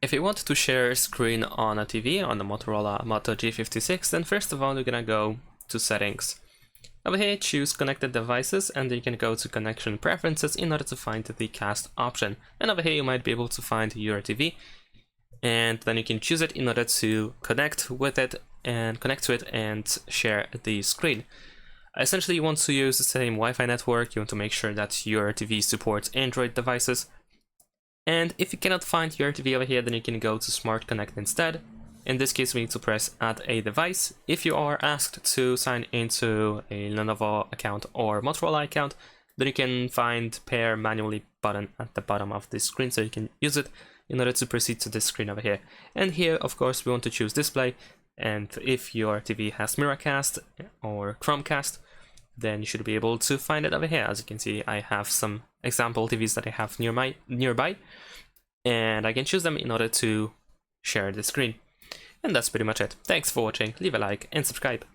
If you want to share a screen on a TV on the Motorola Moto G56, then first of all you're gonna go to settings. Over here choose connected devices, and then you can go to connection preferences in order to find the cast option. And over here you might be able to find your TV, and then you can choose it in order to connect with it and connect to it and share the screen. Essentially you want to use the same Wi-Fi network. You want to make sure that your TV supports Android devices. And if you cannot find your TV over here, then you can go to Smart Connect instead. In this case, we need to press Add a Device. If you are asked to sign into a Lenovo account or Motorola account, then you can find Pair Manually button at the bottom of the screen, so you can use it in order to proceed to this screen over here. And here, of course, we want to choose Display. And if your TV has Miracast or Chromecast, then you should be able to find it over here. As you can see, I have some example TVs that I have nearby, and I can choose them in order to share the screen. And that's pretty much it. Thanks for watching, leave a like and subscribe.